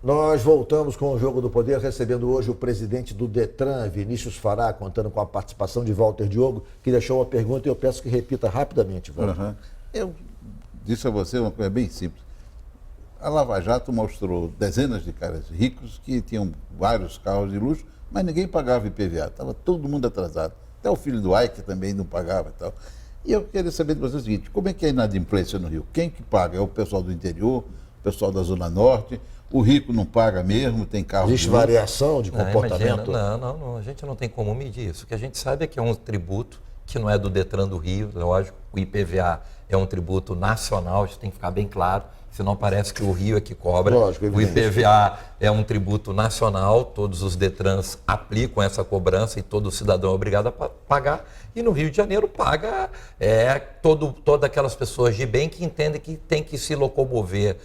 Nós voltamos com o Jogo do Poder, recebendo hoje o presidente do Detran, Vinícius Fará, contando com a participação de Walter Diogo, que deixou uma pergunta e eu peço que repita rapidamente, Walter. Uhum. Eu disse a você uma coisa bem simples. A Lava Jato mostrou dezenas de caras ricos que tinham vários carros de luxo, mas ninguém pagava IPVA, estava todo mundo atrasado. Até o filho do Ike também não pagava e tal. E eu queria saber de você o seguinte, como é que é a inadimplência no Rio? Quem que paga? É o pessoal do interior, o pessoal da Zona Norte? O rico não paga mesmo, tem carro. Existe variação de comportamento? Não, a gente não tem como medir isso. O que a gente sabe é que é um tributo que não é do Detran do Rio, lógico. O IPVA é um tributo nacional, isso tem que ficar bem claro, senão parece que o Rio é que cobra. Lógico, o IPVA é um tributo nacional, todos os Detrans aplicam essa cobrança e todo cidadão é obrigado a pagar. E no Rio de Janeiro paga todas aquelas pessoas de bem que entendem que tem que se locomover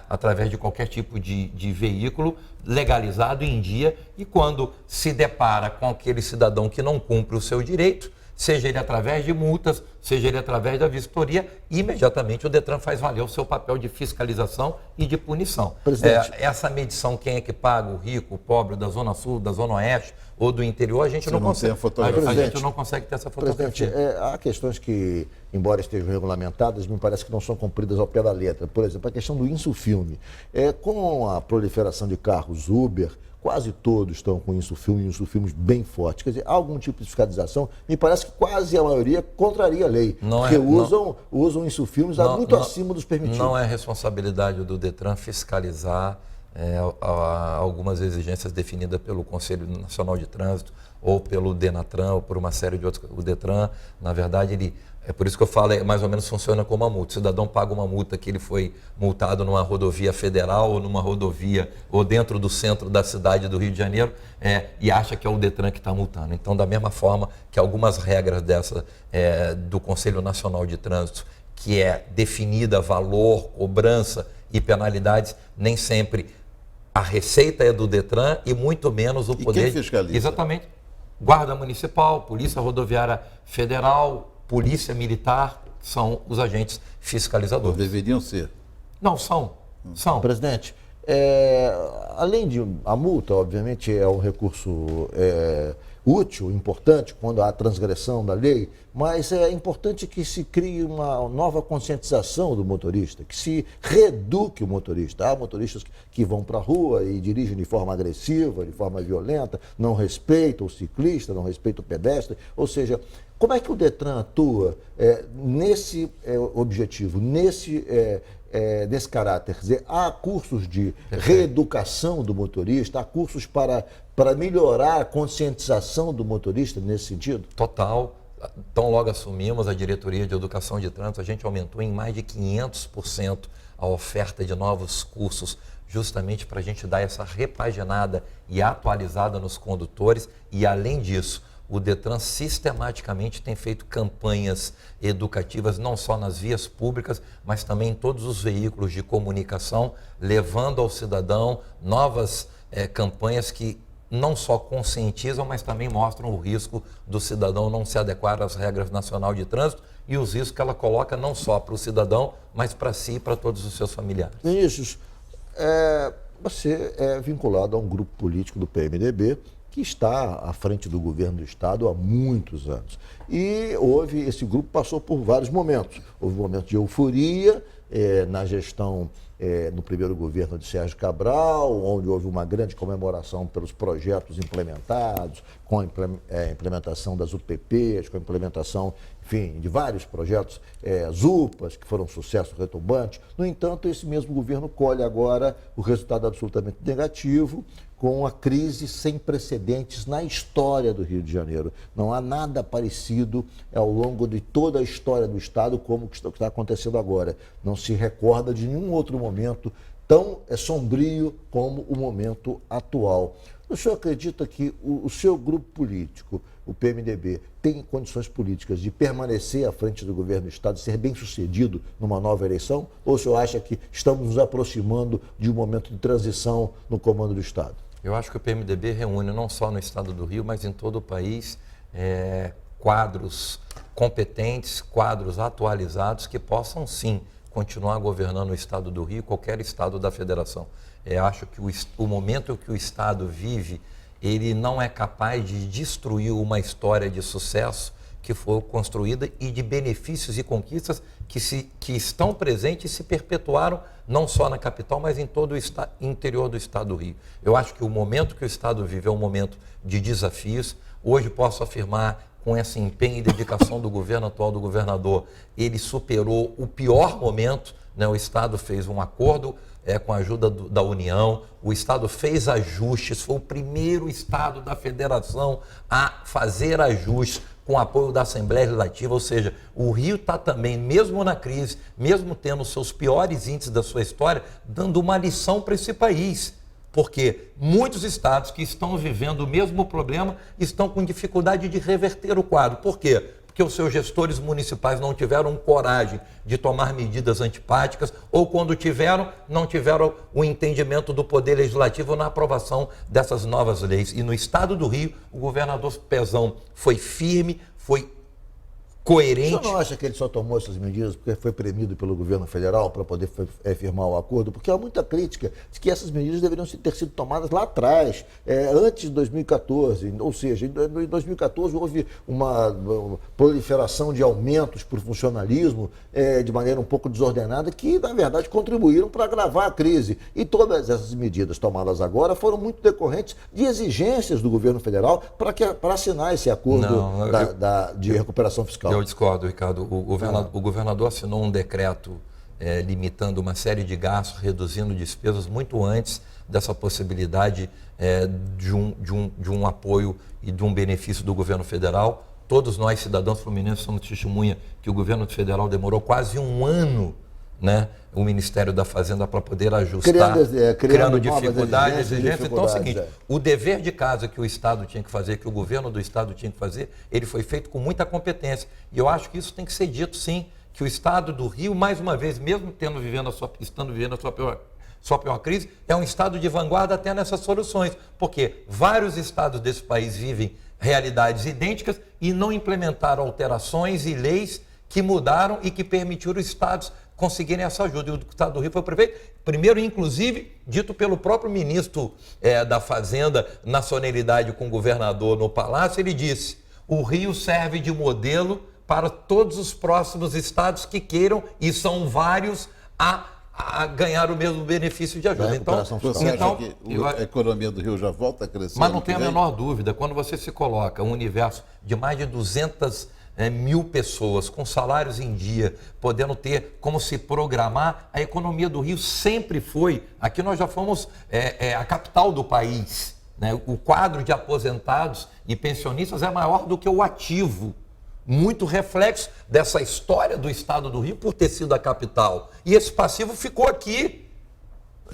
através de qualquer tipo de veículo legalizado em dia, e quando se depara com aquele cidadão que não cumpre o seu direito, seja ele através de multas, seja ele através da vistoria, imediatamente o Detran faz valer o seu papel de fiscalização e de punição. Essa medição, quem é que paga, o rico, o pobre, da Zona Sul, da Zona Oeste ou do interior, a gente não consegue. A gente não consegue ter essa fotografia. Presidente, há questões que, embora estejam regulamentadas, me parece que não são cumpridas ao pé da letra. Por exemplo, a questão do insufilme. Com a proliferação de carros Uber, quase todos estão com insufilmes bem fortes. Quer dizer, há algum tipo de fiscalização? Me parece que quase a maioria contraria a lei, porque usam insufilmes muito acima dos permitidos. Não é responsabilidade do Detran fiscalizar algumas exigências definidas pelo Conselho Nacional de Trânsito ou pelo Denatran ou por uma série de outros. O Detran, na verdade, é por isso que eu falo, mais ou menos funciona como uma multa. O cidadão paga uma multa que ele foi multado numa rodovia federal ou numa rodovia ou dentro do centro da cidade do Rio de Janeiro e acha que é o Detran que está multando. Então, da mesma forma que algumas regras do Conselho Nacional de Trânsito, que é definida valor, cobrança e penalidades, nem sempre a receita é do Detran e muito menos o poder. Quem fiscaliza? Exatamente. Guarda Municipal, Polícia Rodoviária Federal, Polícia Militar, são os agentes fiscalizadores. Deveriam ser. Não, são. Presidente, além de a multa, obviamente, é um recurso útil, importante, quando há transgressão da lei, mas é importante que se crie uma nova conscientização do motorista, que se reeduque o motorista. Há motoristas que vão para a rua e dirigem de forma agressiva, de forma violenta, não respeitam o ciclista, não respeitam o pedestre, ou seja, como é que o Detran atua nesse objetivo, nesse caráter? Quer dizer, há cursos de reeducação do motorista, há cursos para melhorar a conscientização do motorista nesse sentido? Total. Então, logo assumimos a diretoria de educação de trânsito, a gente aumentou em mais de 500% a oferta de novos cursos, justamente para a gente dar essa repaginada e atualizada nos condutores. E, além disso, o Detran sistematicamente tem feito campanhas educativas, não só nas vias públicas, mas também em todos os veículos de comunicação, levando ao cidadão novas campanhas que não só conscientizam, mas também mostram o risco do cidadão não se adequar às regras nacionais de trânsito e os riscos que ela coloca não só para o cidadão, mas para si e para todos os seus familiares. Vinícius, você é vinculado a um grupo político do PMDB, que está à frente do governo do Estado há muitos anos. E esse grupo passou por vários momentos. Houve um momento de euforia na gestão, no primeiro governo de Sérgio Cabral, onde houve uma grande comemoração pelos projetos implementados, com a implementação das UPPs, com a implementação, enfim, de vários projetos, UPAs, que foram um sucesso retumbante. No entanto, esse mesmo governo colhe agora o resultado absolutamente negativo, com a crise sem precedentes na história do Rio de Janeiro. Não há nada parecido ao longo de toda a história do Estado como o que está acontecendo agora. Não se recorda de nenhum outro momento tão sombrio como o momento atual. O senhor acredita que o seu grupo político, o PMDB, tem condições políticas de permanecer à frente do governo do Estado, ser bem sucedido numa nova eleição? Ou o senhor acha que estamos nos aproximando de um momento de transição no comando do Estado? Eu acho que o PMDB reúne não só no estado do Rio, mas em todo o país, quadros competentes, quadros atualizados que possam sim continuar governando o estado do Rio, qualquer estado da federação. Acho que o momento que o estado vive, ele não é capaz de destruir uma história de sucesso que foi construída e de benefícios e conquistas que estão presentes e se perpetuaram não só na capital, mas em todo o interior do estado do Rio. Eu acho que o momento que o estado vive é um momento de desafios. Hoje posso afirmar, com esse empenho e dedicação do governo atual, do governador, ele superou o pior momento, né? O estado fez um acordo com a ajuda da União, o estado fez ajustes, foi o primeiro estado da federação a fazer ajustes com apoio da Assembleia Legislativa, ou seja, o Rio está também, mesmo na crise, mesmo tendo os seus piores índices da sua história, dando uma lição para esse país. Porque muitos estados que estão vivendo o mesmo problema estão com dificuldade de reverter o quadro. Por quê? Porque os seus gestores municipais não tiveram coragem de tomar medidas antipáticas ou, quando tiveram, não tiveram o entendimento do Poder Legislativo na aprovação dessas novas leis. E no estado do Rio, o governador Pezão foi firme, foi coerente. O senhor não acha que ele só tomou essas medidas porque foi premido pelo governo federal para poder firmar o acordo? Porque há muita crítica de que essas medidas deveriam ter sido tomadas lá atrás, antes de 2014. Ou seja, em 2014 houve uma proliferação de aumentos por funcionalismo de maneira um pouco desordenada que, na verdade, contribuíram para agravar a crise. E todas essas medidas tomadas agora foram muito decorrentes de exigências do governo federal para assinar esse acordo de recuperação fiscal. Eu discordo, Ricardo. O governador assinou um decreto limitando uma série de gastos, reduzindo despesas muito antes dessa possibilidade de um apoio e de um benefício do governo federal. Todos nós, cidadãos fluminenses, somos testemunha que o governo federal demorou quase um ano, né, o Ministério da Fazenda, para poder ajustar, criando dificuldades, exigências. Então é o seguinte, o dever de casa que o Estado tinha que fazer, que o governo do Estado tinha que fazer, ele foi feito com muita competência. E eu acho que isso tem que ser dito, sim, que o Estado do Rio, mais uma vez, mesmo estando vivendo a sua pior crise, é um estado de vanguarda até nessas soluções, porque vários estados desse país vivem realidades idênticas e não implementaram alterações e leis que mudaram e que permitiram os estados conseguirem essa ajuda. E o estado do Rio foi o primeiro, inclusive, dito pelo próprio ministro da Fazenda, na solenidade com o governador no Palácio, ele disse: o Rio serve de modelo para todos os próximos estados que queiram, e são vários, a ganhar o mesmo benefício de ajuda. Então, você acha que a economia do Rio já volta a crescer? Mas não tem a menor dúvida, quando você se coloca um universo de mais de 200 mil pessoas com salários em dia, podendo ter como se programar, a economia do Rio sempre foi, aqui nós já fomos a capital do país, né? O quadro de aposentados e pensionistas é maior do que o ativo, muito reflexo dessa história do estado do Rio por ter sido a capital. E esse passivo ficou aqui,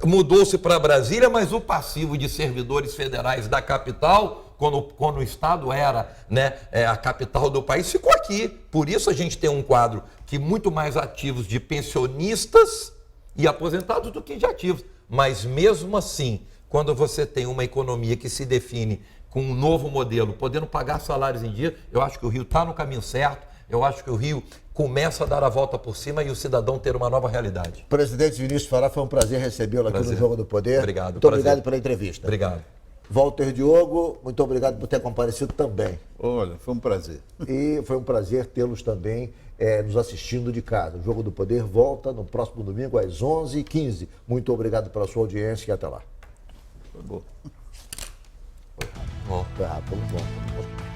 mudou-se para Brasília, mas o passivo de servidores federais da capital, quando o estado era, né, a capital do país, ficou aqui. Por isso a gente tem um quadro que muito mais ativos de pensionistas e aposentados do que de ativos. Mas mesmo assim, quando você tem uma economia que se define com um novo modelo, podendo pagar salários em dia, eu acho que o Rio está no caminho certo, eu acho que o Rio começa a dar a volta por cima e o cidadão ter uma nova realidade. Presidente Vinícius Fará, foi um prazer recebê-lo aqui no Jogo do Poder. Obrigado. Muito obrigado pela entrevista. Obrigado. Walter Diogo, muito obrigado por ter comparecido também. Olha, foi um prazer. E foi um prazer tê-los também nos assistindo de casa. O Jogo do Poder volta no próximo domingo às 11h15. Muito obrigado pela sua audiência e até lá. Foi bom. Bom. Tá bom.